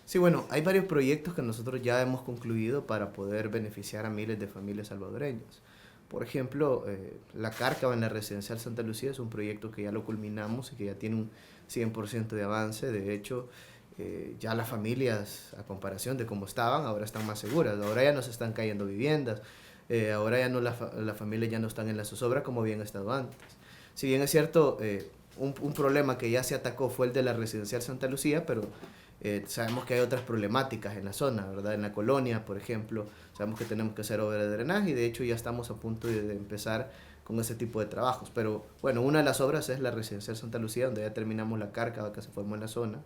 Sí, bueno, hay varios proyectos que nosotros ya hemos concluido para poder beneficiar a miles de familias salvadoreñas. Por ejemplo, la Cárcava en la Residencial Santa Lucía es un proyecto que ya lo culminamos y que ya tiene un 100% de avance. De hecho, ya las familias, a comparación de cómo estaban, ahora están más seguras. Ahora ya no se están cayendo viviendas. Ahora ya no las familias ya no están en la zozobra como habían estado antes. Si bien es cierto, un problema que ya se atacó fue el de la Residencial Santa Lucía, pero sabemos que hay otras problemáticas en la zona, ¿verdad? En la colonia, por ejemplo, sabemos que tenemos que hacer obras de drenaje y de hecho ya estamos a punto de empezar con ese tipo de trabajos. Pero bueno, una de las obras es la Residencial Santa Lucía, donde ya terminamos la cárcava que se formó en la zona.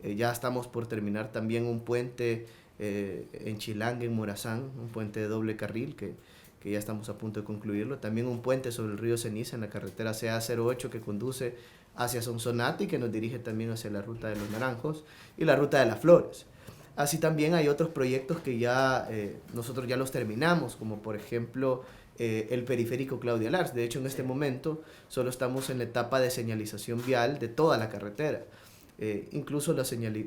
Ya estamos por terminar también un puente en Chilanga, en Morazán, un puente de doble carril que ya estamos a punto de concluirlo. También un puente sobre el río Ceniza en la carretera CA08 que conduce hacia Sonsonate y que nos dirige también hacia la ruta de los Naranjos y la ruta de las Flores. Así también hay otros proyectos que ya nosotros ya los terminamos, como por ejemplo el periférico Claudia Lars. De hecho, en este momento solo estamos en la etapa de señalización vial de toda la carretera. Incluso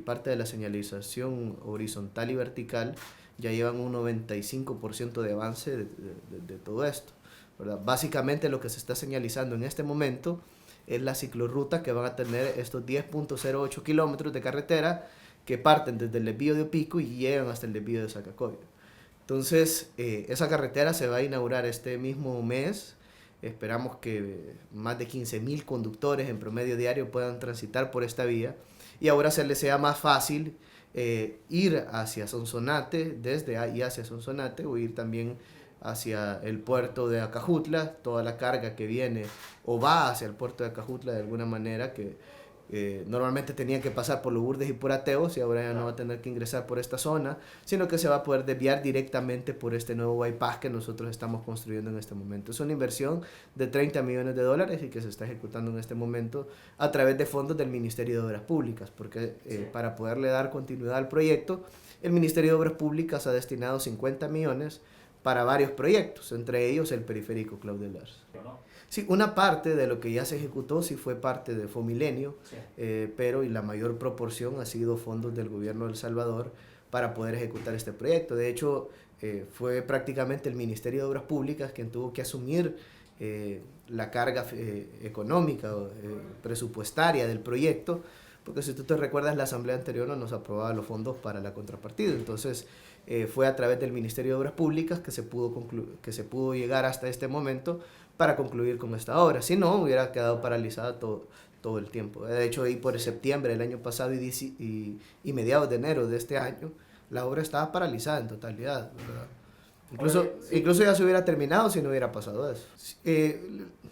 parte de la señalización horizontal y vertical ya llevan un 95% de avance de todo esto, ¿verdad? Básicamente lo que se está señalizando en este momento es la ciclorruta que van a tener estos 10.08 kilómetros de carretera que parten desde el desvío de Opico y llegan hasta el desvío de Zacacoyo. Entonces, esa carretera se va a inaugurar este mismo mes. Esperamos que más de 15.000 conductores en promedio diario puedan transitar por esta vía y ahora se les sea más fácil ir hacia Sonsonate, desde ahí hacia Sonsonate, o ir también hacia el puerto de Acajutla, toda la carga que viene o va hacia el puerto de Acajutla de alguna manera que normalmente tenían que pasar por Lourdes y por Ateos y ahora ya no va a tener que ingresar por esta zona, sino que se va a poder desviar directamente por este nuevo bypass que nosotros estamos construyendo en este momento. Es una inversión de 30 millones de dólares y que se está ejecutando en este momento a través de fondos del Ministerio de Obras Públicas, porque para poderle dar continuidad al proyecto, el Ministerio de Obras Públicas ha destinado 50 millones para varios proyectos, entre ellos el periférico Claudia Lars. Sí, una parte de lo que ya se ejecutó sí fue parte de Fomilenio, sí. Pero y la mayor proporción ha sido fondos del gobierno de El Salvador para poder ejecutar este proyecto. De hecho, fue prácticamente el Ministerio de Obras Públicas quien tuvo que asumir la carga económica, presupuestaria del proyecto, porque si tú te recuerdas, la asamblea anterior no nos aprobaba los fondos para la contrapartida. Entonces, fue a través del Ministerio de Obras Públicas que que se pudo llegar hasta este momento para concluir con esta obra. Si no, hubiera quedado paralizada todo el tiempo. De hecho, ahí por septiembre del año pasado y mediados de enero de este año, la obra estaba paralizada en totalidad, ¿verdad? Incluso ya se hubiera terminado si no hubiera pasado eso.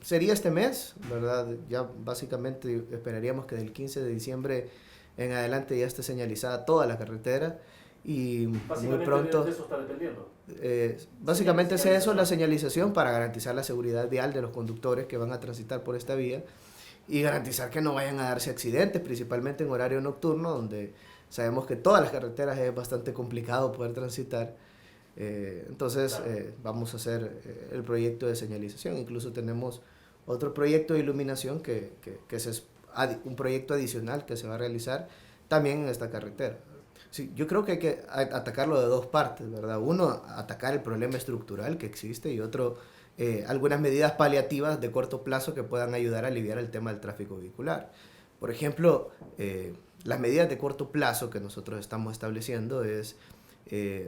Sería este mes, ¿verdad? Ya básicamente esperaríamos que del 15 de diciembre en adelante ya esté señalizada toda la carretera y muy pronto... De eso está dependiendo. Básicamente es eso, la señalización para garantizar la seguridad vial de los conductores que van a transitar por esta vía y garantizar que no vayan a darse accidentes, principalmente en horario nocturno, donde sabemos que todas las carreteras es bastante complicado poder transitar. Entonces vamos a hacer el proyecto de señalización. Incluso tenemos otro proyecto de iluminación que es un proyecto adicional que se va a realizar también en esta carretera. Sí, yo creo que hay que atacarlo de dos partes, ¿verdad? Uno, atacar el problema estructural que existe y otro, algunas medidas paliativas de corto plazo que puedan ayudar a aliviar el tema del tráfico vehicular. Por ejemplo, las medidas de corto plazo que nosotros estamos estableciendo es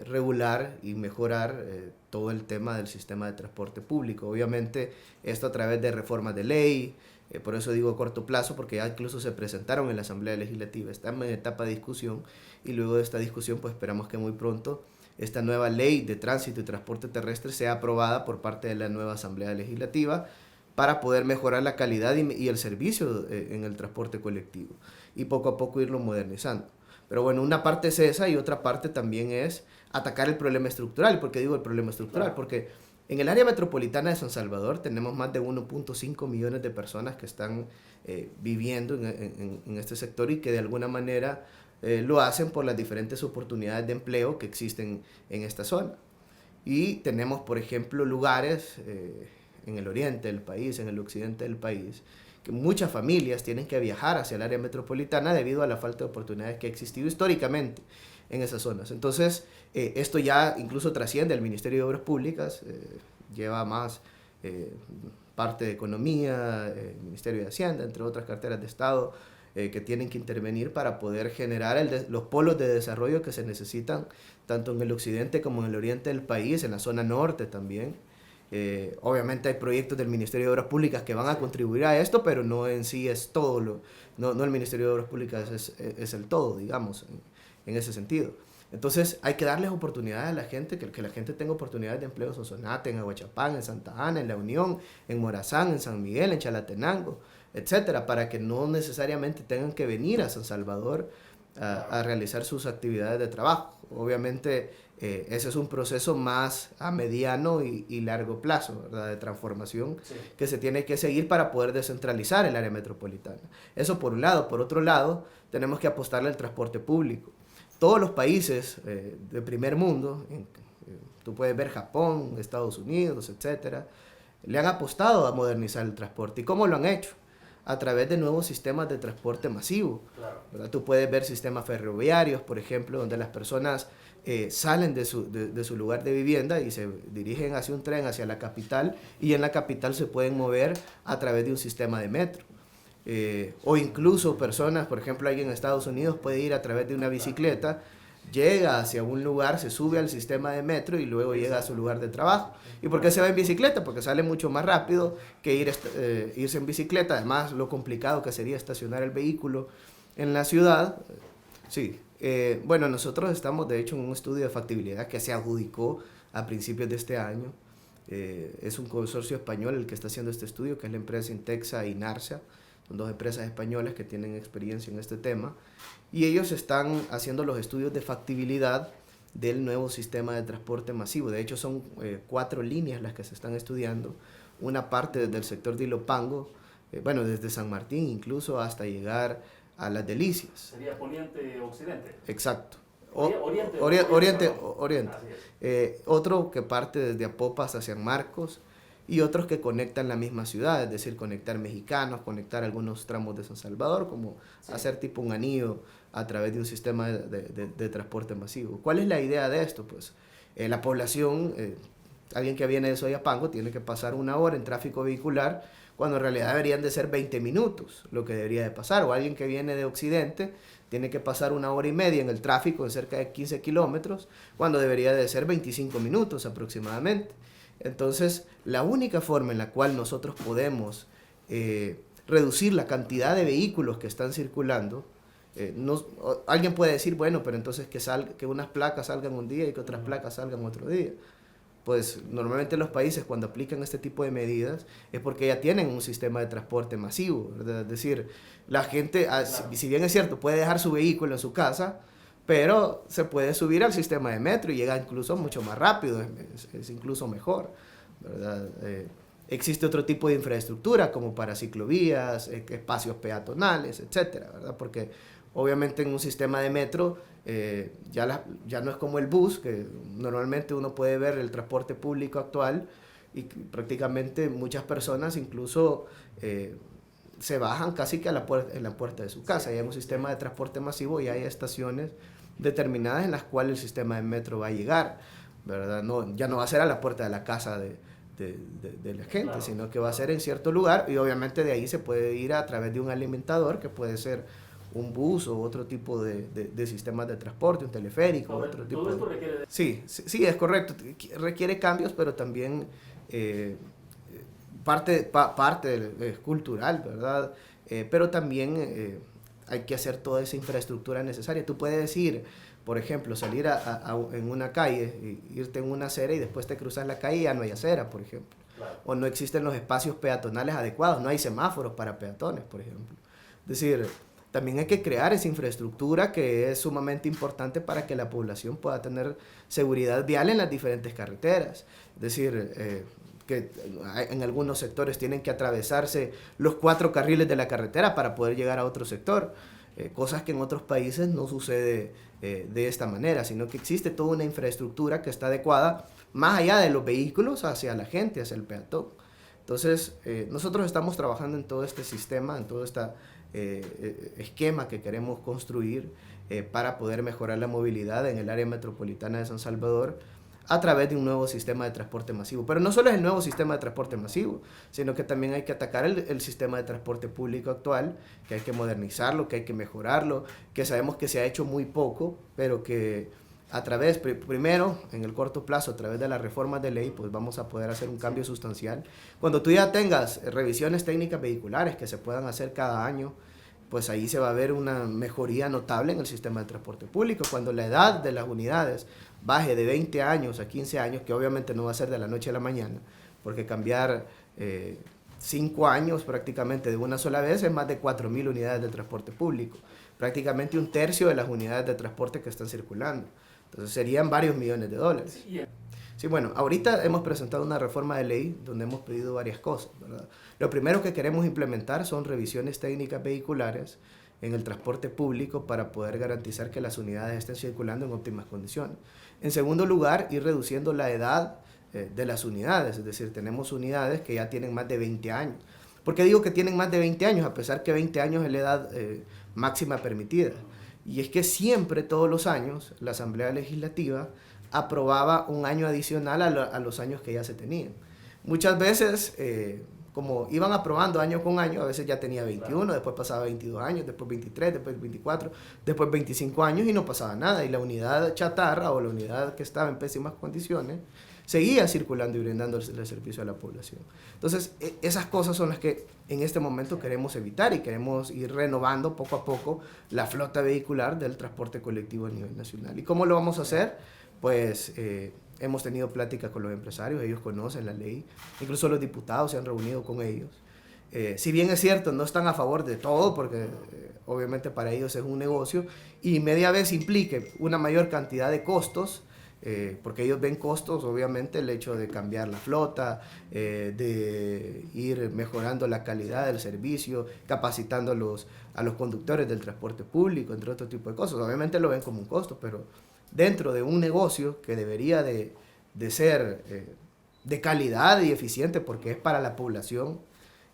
regular y mejorar todo el tema del sistema de transporte público. Obviamente esto a través de reformas de ley, por eso digo corto plazo, porque ya incluso se presentaron en la Asamblea Legislativa, están en etapa de discusión y luego de esta discusión pues esperamos que muy pronto esta nueva ley de tránsito y transporte terrestre sea aprobada por parte de la nueva Asamblea Legislativa para poder mejorar la calidad y el servicio en el transporte colectivo y poco a poco irlo modernizando. Pero bueno, una parte es esa y otra parte también es atacar el problema estructural. ¿Por qué digo el problema estructural? Porque en el área metropolitana de San Salvador tenemos más de 1.5 millones de personas que están viviendo en este sector y que de alguna manera lo hacen por las diferentes oportunidades de empleo que existen en esta zona. Y tenemos, por ejemplo, lugares en el oriente del país, en el occidente del país, que muchas familias tienen que viajar hacia el área metropolitana debido a la falta de oportunidades que ha existido históricamente en esas zonas. Entonces, esto ya incluso trasciende al Ministerio de Obras Públicas, lleva más parte de Economía, Ministerio de Hacienda, entre otras carteras de Estado, que tienen que intervenir para poder generar los polos de desarrollo que se necesitan tanto en el occidente como en el oriente del país, en la zona norte también. Obviamente hay proyectos del Ministerio de Obras Públicas que van a contribuir a esto, pero no en sí es todo, no el Ministerio de Obras Públicas es el todo, digamos, en ese sentido. Entonces hay que darles oportunidades a la gente, que la gente tenga oportunidades de empleo en Sonsonate, en Aguachapán, en Santa Ana, en La Unión, en Morazán, en San Miguel, en Chalatenango, etcétera, para que no necesariamente tengan que venir a San Salvador a realizar sus actividades de trabajo. Obviamente ese es un proceso más a mediano y largo plazo, ¿verdad?, de transformación, sí, que se tiene que seguir para poder descentralizar el área metropolitana. Eso por un lado. Por otro lado, tenemos que apostarle al transporte público. Todos los países de primer mundo, tú puedes ver Japón, Estados Unidos, etcétera, le han apostado a modernizar el transporte. ¿Y cómo lo han hecho? A través de nuevos sistemas de transporte masivo. Claro. ¿Verdad? Tú puedes ver sistemas ferroviarios, por ejemplo, donde las personas salen de su lugar de vivienda y se dirigen hacia un tren, hacia la capital, y en la capital se pueden mover a través de un sistema de metro. O incluso personas, por ejemplo, alguien en Estados Unidos puede ir a través de una bicicleta, llega hacia un lugar, se sube al sistema de metro y luego llega a su lugar de trabajo. ¿Y por qué se va en bicicleta? Porque sale mucho más rápido que irse en bicicleta. Además, lo complicado que sería estacionar el vehículo en la ciudad. Sí. Bueno, nosotros estamos de hecho en un estudio de factibilidad que se adjudicó a principios de este año. Es un consorcio español el que está haciendo este estudio, que es la empresa Intexa y Narsa. Son dos empresas españolas que tienen experiencia en este tema, y ellos están haciendo los estudios de factibilidad del nuevo sistema de transporte masivo. De hecho, son 4 líneas las que se están estudiando. Una parte desde el sector de Ilopango, bueno, desde San Martín incluso hasta llegar a Las Delicias. ¿Sería poniente-occidente? Exacto. Oriente. Otro que parte desde Apopas hacia San Marcos, y otros que conectan la misma ciudad, es decir, conectar mexicanos, conectar algunos tramos de San Salvador, como sí, hacer tipo un anillo a través de un sistema de transporte masivo. ¿Cuál es la idea de esto? Pues la población, alguien que viene de Soyapango tiene que pasar 1 hora en tráfico vehicular, cuando en realidad deberían de ser 20 minutos lo que debería de pasar. O alguien que viene de Occidente tiene que pasar 1 hora y media en el tráfico en cerca de 15 kilómetros, cuando debería de ser 25 minutos aproximadamente. Entonces, la única forma en la cual nosotros podemos reducir la cantidad de vehículos que están circulando, alguien puede decir, bueno, pero entonces que unas placas salgan un día y que otras placas salgan otro día. Pues normalmente los países cuando aplican este tipo de medidas es porque ya tienen un sistema de transporte masivo, ¿verdad? Es decir, la gente, si bien es cierto, puede dejar su vehículo en su casa, pero se puede subir al sistema de metro y llega incluso mucho más rápido, es incluso mejor, ¿verdad? Existe otro tipo de infraestructura como para ciclovías, espacios peatonales, etcétera, ¿verdad? Porque obviamente en un sistema de metro ya no es como el bus, que normalmente uno puede ver el transporte público actual y prácticamente muchas personas incluso se bajan casi que en la puerta de su casa. Y hay un sistema de transporte masivo y hay estaciones determinadas en las cuales el sistema de metro va a llegar, ¿verdad? Ya no va a ser a la puerta de la casa de la gente, claro, sino que va a ser en cierto lugar, y obviamente de ahí se puede ir a través de un alimentador, que puede ser un bus o otro tipo de sistemas de transporte, un teleférico, todo, otro tipo todo esto requiere de... Sí, es correcto, requiere cambios, pero también parte es cultural, ¿verdad? Pero también hay que hacer toda esa infraestructura necesaria. Tú puedes ir, por ejemplo, salir en una calle, irte en una acera y después te cruzas la calle y ya no hay acera, por ejemplo. Claro. O no existen los espacios peatonales adecuados, no hay semáforos para peatones, por ejemplo. Es decir, también hay que crear esa infraestructura que es sumamente importante para que la población pueda tener seguridad vial en las diferentes carreteras. Es decir, que en algunos sectores tienen que atravesarse los 4 carriles de la carretera para poder llegar a otro sector, cosas que en otros países no sucede de esta manera, sino que existe toda una infraestructura que está adecuada más allá de los vehículos hacia la gente, hacia el peatón. Entonces, nosotros estamos trabajando en todo este sistema, en todo este esquema que queremos construir para poder mejorar la movilidad en el área metropolitana de San Salvador a través de un nuevo sistema de transporte masivo. Pero no solo es el nuevo sistema de transporte masivo, sino que también hay que atacar el sistema de transporte público actual, que hay que modernizarlo, que hay que mejorarlo, que sabemos que se ha hecho muy poco, pero que a través, primero, en el corto plazo, a través de las reformas de ley, pues vamos a poder hacer un cambio sustancial. Cuando tú ya tengas revisiones técnicas vehiculares que se puedan hacer cada año, pues ahí se va a ver una mejoría notable en el sistema de transporte público. Cuando la edad de las unidades baje de 20 años a 15 años, que obviamente no va a ser de la noche a la mañana, porque cambiar 5 años prácticamente de una sola vez es más de 4.000 unidades de transporte público, prácticamente un tercio de las unidades de transporte que están circulando. Entonces serían varios millones de dólares. Sí, bueno, ahorita hemos presentado una reforma de ley donde hemos pedido varias cosas, ¿verdad? Lo primero que queremos implementar son revisiones técnicas vehiculares en el transporte público para poder garantizar que las unidades estén circulando en óptimas condiciones. En segundo lugar, ir reduciendo la edad de las unidades, es decir, tenemos unidades que ya tienen más de 20 años. ¿Por qué digo que tienen más de 20 años? A pesar que 20 años es la edad máxima permitida. Y es que siempre, todos los años, la Asamblea Legislativa aprobaba un año adicional a los años que ya se tenían. Muchas veces, como iban aprobando año con año, a veces ya tenía 21, después pasaba 22 años, después 23, después 24, después 25 años y no pasaba nada. Y la unidad chatarra o la unidad que estaba en pésimas condiciones seguía circulando y brindando el servicio a la población. Entonces, esas cosas son las que en este momento queremos evitar y queremos ir renovando poco a poco la flota vehicular del transporte colectivo a nivel nacional. ¿Y cómo lo vamos a hacer? Pues hemos tenido pláticas con los empresarios, ellos conocen la ley, incluso los diputados se han reunido con ellos. Si bien es cierto, no están a favor de todo, porque obviamente para ellos es un negocio, y media vez implique una mayor cantidad de costos, porque ellos ven costos, obviamente, el hecho de cambiar la flota, de ir mejorando la calidad del servicio, capacitando a los conductores del transporte público, entre otro tipo de cosas. Obviamente lo ven como un costo, pero dentro de un negocio que debería de ser de calidad y eficiente, porque es para la población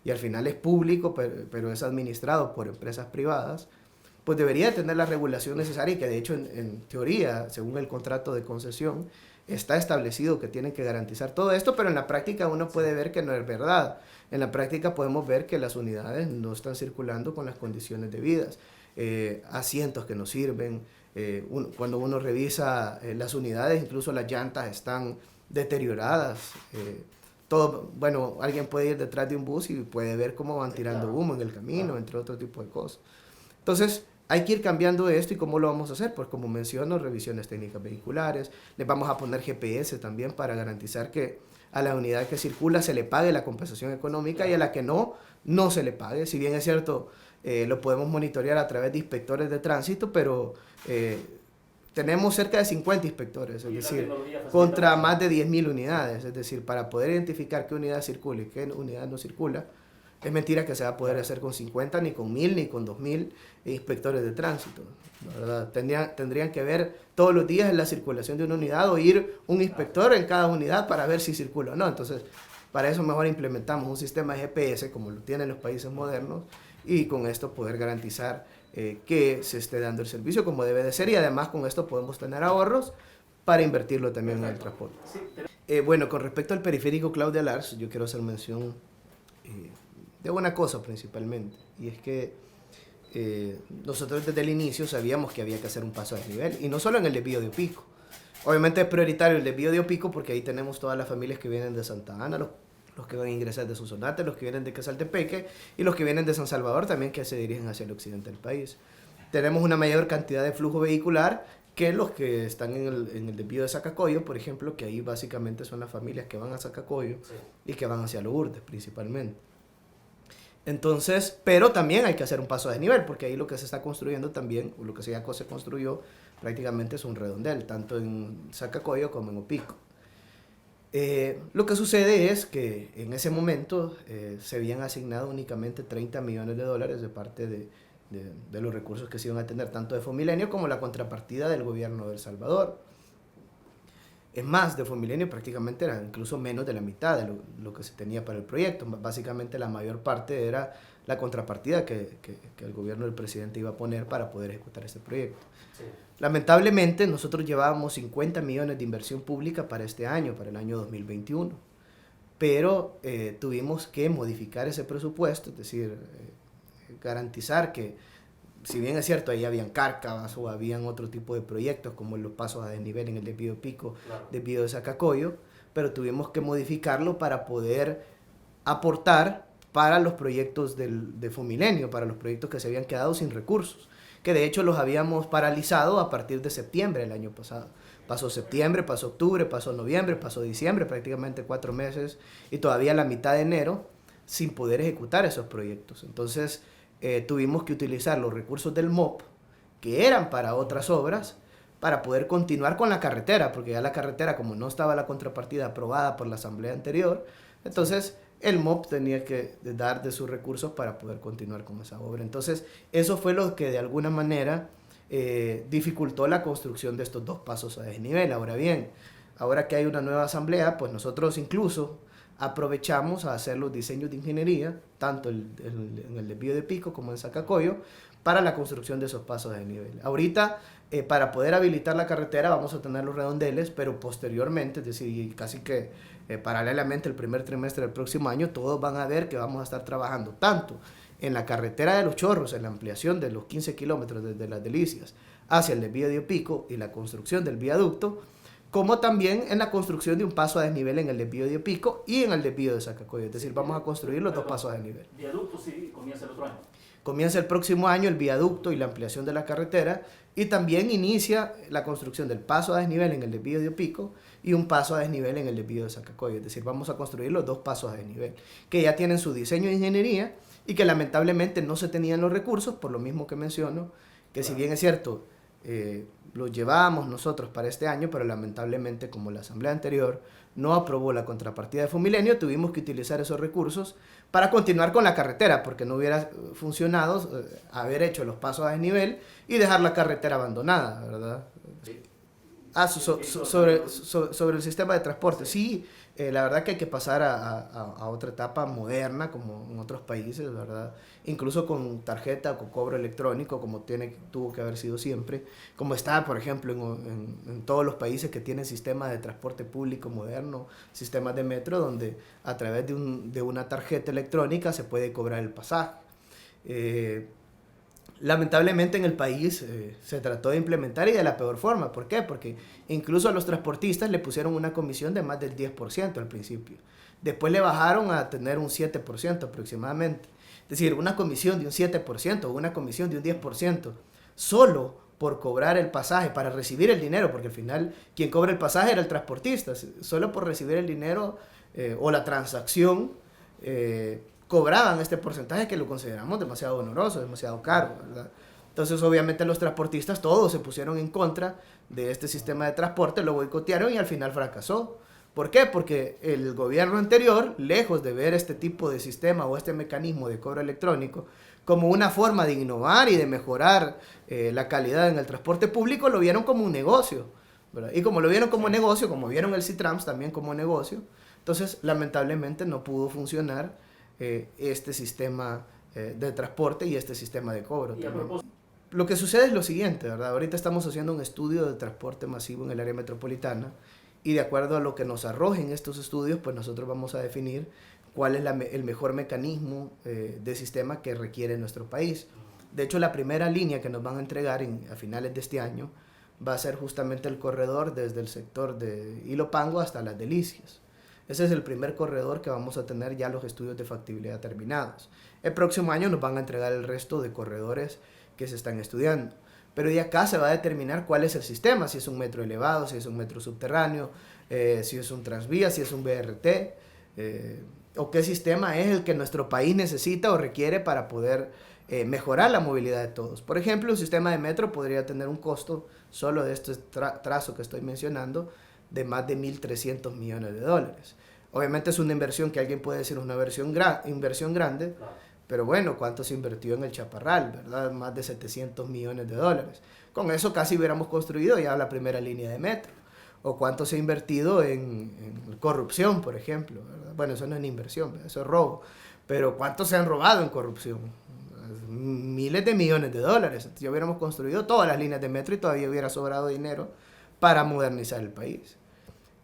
y al final es público, pero es administrado por empresas privadas, pues debería tener la regulación necesaria y que de hecho en teoría, según el contrato de concesión, está establecido que tienen que garantizar todo esto, pero en la práctica uno puede ver que no es verdad. En la práctica podemos ver que las unidades no están circulando con las condiciones debidas. Asientos que no sirven, cuando uno revisa las unidades, incluso las llantas están deterioradas. Todo, bueno, alguien puede ir detrás de un bus y puede ver cómo van tirando humo en el camino, entre otro tipo de cosas. Entonces, hay que ir cambiando esto. ¿Y cómo lo vamos a hacer? Pues como menciono, revisiones técnicas vehiculares, le vamos a poner GPS también para garantizar que a la unidad que circula se le pague la compensación económica y a la que no, no se le pague. Si bien es cierto, lo podemos monitorear a través de inspectores de tránsito, pero tenemos cerca de 50 inspectores, es decir, contra más de 10.000 unidades. Es decir, para poder identificar qué unidad circula y qué unidad no circula, es mentira que se va a poder hacer con 50, ni con 1.000, ni con 2.000 inspectores de tránsito. La verdad, tendrían que ver todos los días en la circulación de una unidad o ir un inspector en cada unidad para ver si circula o no. Entonces, para eso mejor implementamos un sistema de GPS como lo tienen los países modernos y con esto poder garantizar que se esté dando el servicio como debe de ser, y además con esto podemos tener ahorros para invertirlo también en el transporte. Bueno, con respecto al periférico Claudia Lars, yo quiero hacer mención de una cosa principalmente, y es que nosotros desde el inicio sabíamos que había que hacer un paso de nivel, y no solo en el desvío de Opico. Obviamente es prioritario el desvío de Opico porque ahí tenemos todas las familias que vienen de Santa Ana, los que van a ingresar de Sonsonate, los que vienen de Quezaltepeque y los que vienen de San Salvador también, que se dirigen hacia el occidente del país. Tenemos una mayor cantidad de flujo vehicular que los que están en el desvío de Zacacoyo, por ejemplo, que ahí básicamente son las familias que van a Zacacoyo y que van hacia Lourdes principalmente. Entonces, pero también hay que hacer un paso de nivel, porque ahí lo que se está construyendo también, o lo que ya se construyó prácticamente es un redondel, tanto en Zacacoyo como en Opico. Lo que sucede es que en ese momento se habían asignado únicamente 30 millones de dólares de parte de los recursos que se iban a tener tanto de Fomilenio como la contrapartida del gobierno de El Salvador. Es más, de Fomilenio prácticamente era incluso menos de la mitad de lo que se tenía para el proyecto. Básicamente la mayor parte era la contrapartida que el gobierno del presidente iba a poner para poder ejecutar este proyecto. Sí. Lamentablemente nosotros llevábamos 50 millones de inversión pública para este año, para el año 2021, pero tuvimos que modificar ese presupuesto, es decir, garantizar que, si bien es cierto, ahí habían cárcavas o habían otro tipo de proyectos como los pasos a desnivel en el desvío de Pico, claro, desvío de Zacacoyo, pero tuvimos que modificarlo para poder aportar para los proyectos de Fomilenio, para los proyectos que se habían quedado sin recursos, que de hecho los habíamos paralizado a partir de septiembre del año pasado. Pasó septiembre, pasó octubre, pasó noviembre, pasó diciembre, prácticamente 4 meses, y todavía la mitad de enero sin poder ejecutar esos proyectos. Entonces tuvimos que utilizar los recursos del MOP, que eran para otras obras, para poder continuar con la carretera, porque ya la carretera, como no estaba la contrapartida aprobada por la asamblea anterior, entonces el MOP tenía que dar de sus recursos para poder continuar con esa obra. Entonces, eso fue lo que de alguna manera dificultó la construcción de estos 2 pasos a desnivel. Ahora bien, ahora que hay una nueva asamblea, pues nosotros incluso aprovechamos a hacer los diseños de ingeniería, tanto en el desvío de Pico como en Zacacoyo, para la construcción de esos pasos a desnivel. Ahorita, para poder habilitar la carretera, vamos a tener los redondeles, pero posteriormente, es decir, casi que paralelamente el primer trimestre del próximo año, todos van a ver que vamos a estar trabajando tanto en la carretera de Los Chorros, en la ampliación de los 15 kilómetros desde Las Delicias hacia el desvío de Pico y la construcción del viaducto, como también en la construcción de un paso a desnivel en el desvío de Pico y en el desvío de Zacacoyo. Es decir, vamos a construir los 2 pasos a desnivel. ¿Viaducto sí comienza el otro año? Comienza el próximo año el viaducto y la ampliación de la carretera, y también inicia la construcción del paso a desnivel en el desvío de Pico y un paso a desnivel en el desvío de Zacacoyo. Es decir, vamos a construir los 2 pasos a desnivel, que ya tienen su diseño de ingeniería y que lamentablemente no se tenían los recursos, por lo mismo que menciono, que si bien es cierto, los llevábamos nosotros para este año, pero lamentablemente como la asamblea anterior no aprobó la contrapartida de Fomilenio, tuvimos que utilizar esos recursos para continuar con la carretera, porque no hubiera funcionado haber hecho los pasos a desnivel y dejar la carretera abandonada, ¿verdad? Sobre el sistema de transporte, sí, la verdad que hay que pasar a otra etapa moderna, como en otros países, ¿verdad? Incluso con tarjeta o con cobro electrónico, como tuvo que haber sido siempre, como está, por ejemplo, en todos los países que tienen sistemas de transporte público moderno, sistemas de metro, donde a través de una tarjeta electrónica se puede cobrar el pasaje. Lamentablemente en el país se trató de implementar y de la peor forma. ¿Por qué? Porque incluso a los transportistas le pusieron una comisión de más del 10% al principio. Después le bajaron a tener un 7% aproximadamente. Es decir, una comisión de un 7% o una comisión de un 10% solo por cobrar el pasaje, para recibir el dinero, porque al final quien cobra el pasaje era el transportista. Solo por recibir el dinero o la transacción cobraban este porcentaje que lo consideramos demasiado oneroso, demasiado caro, ¿verdad? Entonces obviamente los transportistas todos se pusieron en contra de este sistema de transporte, lo boicotearon y al final fracasó. ¿Por qué? Porque el gobierno anterior, lejos de ver este tipo de sistema o este mecanismo de cobro electrónico como una forma de innovar y de mejorar la calidad en el transporte público, lo vieron como un negocio, ¿verdad? Y como lo vieron como negocio, como vieron el C-Trams también como negocio, entonces lamentablemente no pudo funcionar este sistema de transporte y este sistema de cobro. Lo que sucede es lo siguiente, ¿verdad? Ahorita estamos haciendo un estudio de transporte masivo en el área metropolitana y de acuerdo a lo que nos arrojen estos estudios, pues nosotros vamos a definir cuál es el mejor mecanismo de sistema que requiere nuestro país. De hecho, la primera línea que nos van a entregar a finales de este año va a ser justamente el corredor desde el sector de Ilopango hasta Las Delicias. Ese es el primer corredor que vamos a tener ya los estudios de factibilidad terminados. El próximo año nos van a entregar el resto de corredores que se están estudiando. Pero de acá se va a determinar cuál es el sistema, si es un metro elevado, si es un metro subterráneo, si es un transvía, si es un BRT, o qué sistema es el que nuestro país necesita o requiere para poder mejorar la movilidad de todos. Por ejemplo, un sistema de metro podría tener un costo, solo de este trazo que estoy mencionando, de más de $1.300 millones. Obviamente es una inversión que alguien puede decir una inversión grande, pero bueno, ¿cuánto se invirtió en el Chaparral, verdad? Más de $700 millones. Con eso casi hubiéramos construido ya la primera línea de metro. o cuánto se ha invertido en corrupción, por ejemplo, ¿verdad? Bueno, eso no es inversión, eso es robo, pero cuánto se han robado en corrupción. Miles de millones de dólares. Si hubiéramos construido todas las líneas de metro y todavía hubiera sobrado dinero para modernizar el país.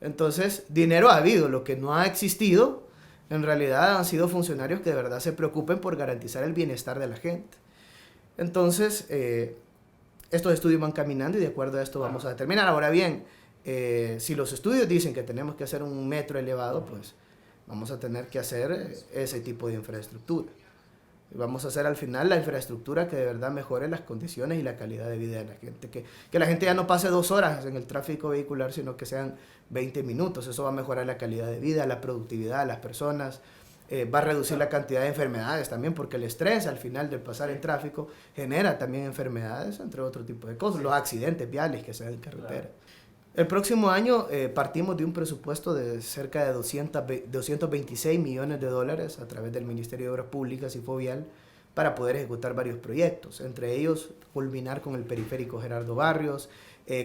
Entonces, dinero ha habido, lo que no ha existido en realidad han sido funcionarios que de verdad se preocupen por garantizar el bienestar de la gente. Entonces, estos estudios van caminando y de acuerdo a esto vamos a determinar. Ahora bien, si los estudios dicen que tenemos que hacer un metro elevado, pues vamos a tener que hacer ese tipo de infraestructura. Vamos a hacer al final la infraestructura que de verdad mejore las condiciones y la calidad de vida de la gente. Que la gente ya no pase 2 horas en el tráfico vehicular, sino que sean 20 minutos. Eso va a mejorar la calidad de vida, la productividad de las personas. Va a reducir la cantidad de enfermedades también, porque el estrés al final del pasar en tráfico genera también enfermedades, entre otro tipo de cosas. Los accidentes viales que se dan en carretera. El próximo año partimos de un presupuesto de cerca de 226 millones de dólares a través del Ministerio de Obras Públicas y Fovial para poder ejecutar varios proyectos, entre ellos culminar con el periférico Gerardo Barrios,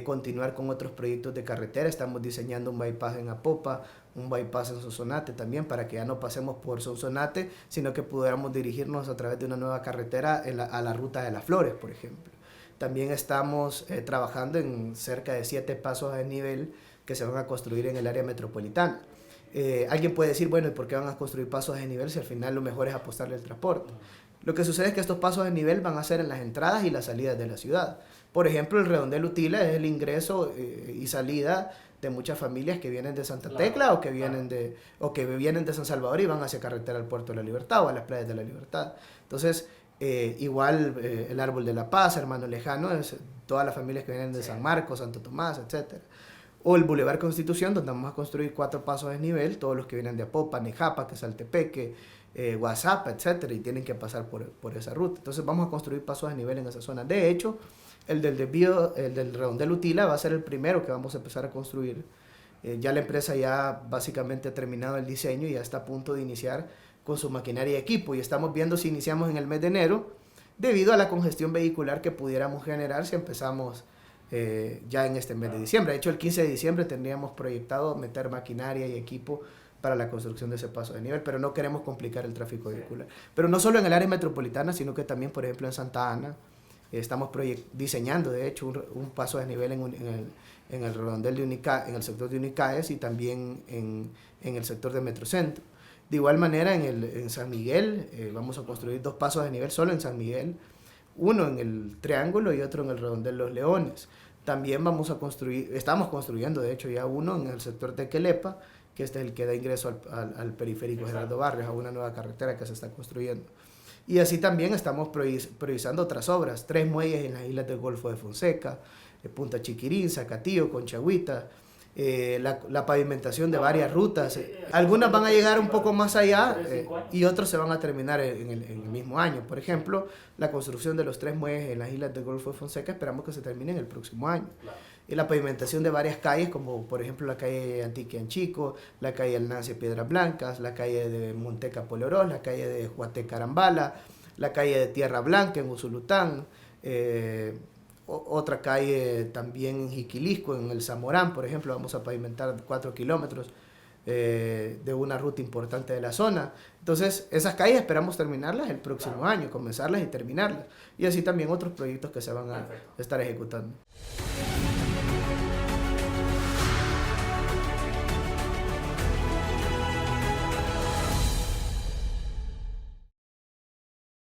continuar con otros proyectos de carretera. Estamos diseñando un bypass en Apopa, un bypass en Sonsonate también, para que ya no pasemos por Sonsonate, sino que pudiéramos dirigirnos a través de una nueva carretera a la ruta de las Flores, por ejemplo. También estamos trabajando en cerca de 7 pasos a desnivel que se van a construir en el área metropolitana. Alguien puede decir, bueno, ¿y por qué van a construir pasos a desnivel si al final lo mejor es apostarle al transporte? Lo que sucede es que estos pasos a desnivel van a ser en las entradas y las salidas de la ciudad. Por ejemplo, el redondel Utila es el ingreso y salida de muchas familias que vienen de Santa Tecla o que vienen de San Salvador y van hacia carretera al Puerto de la Libertad o a las playas de la Libertad. Entonces, igual el Árbol de la Paz, Hermano Lejano, es todas las familias que vienen de San Marcos, Santo Tomás, etc. O el Boulevard Constitución, donde vamos a construir 4 pasos de desnivel, todos los que vienen de Apopa, Nejapa, Quesaltepeque, Guasapa, etc. Y tienen que pasar por esa ruta. Entonces vamos a construir pasos de desnivel en esa zona. De hecho, el del redondel Utila va a ser el primero que vamos a empezar a construir. Ya la empresa ya básicamente ha terminado el diseño y ya está a punto de iniciar con su maquinaria y equipo, y estamos viendo si iniciamos en el mes de enero debido a la congestión vehicular que pudiéramos generar si empezamos ya en este mes de diciembre. De hecho, el 15 de diciembre tendríamos proyectado meter maquinaria y equipo para la construcción de ese paso de nivel, pero no queremos complicar el tráfico vehicular. Pero no solo en el área metropolitana, sino que también, por ejemplo, en Santa Ana, estamos diseñando, de hecho, un paso de nivel en el redondel de en el sector de Unicaes y también en el sector de Metrocentro. De igual manera, en San Miguel vamos a construir 2 pasos de nivel solo en San Miguel, uno en el Triángulo y otro en el redondel Los Leones. También estamos construyendo, de hecho, ya uno en el sector de Quelepa, que este es el que da ingreso al periférico Gerardo Barrios, a una nueva carretera que se está construyendo. Y así también estamos priorizando otras obras, 3 muelles en las islas del Golfo de Fonseca, Punta Chiquirín, Zacatillo, Conchagüita, la pavimentación de varias rutas. Algunas van a llegar un poco más allá y otros se van a terminar en el mismo año. Por ejemplo, la construcción de los 3 muelles en las islas del Golfo de Fonseca esperamos que se termine en el próximo año. Y la pavimentación de varias calles, como por ejemplo la calle Antique Anchico, la calle Alnace Piedras Blancas, la calle de Monteca Polorós, la calle de Huaté Carambala, la calle de Tierra Blanca en Usulután, otra calle también en Jiquilisco, en el Zamorán, por ejemplo, vamos a pavimentar 4 kilómetros de una ruta importante de la zona. Entonces, esas calles esperamos terminarlas el próximo año, comenzarlas y terminarlas. Y así también otros proyectos que se van a estar ejecutando.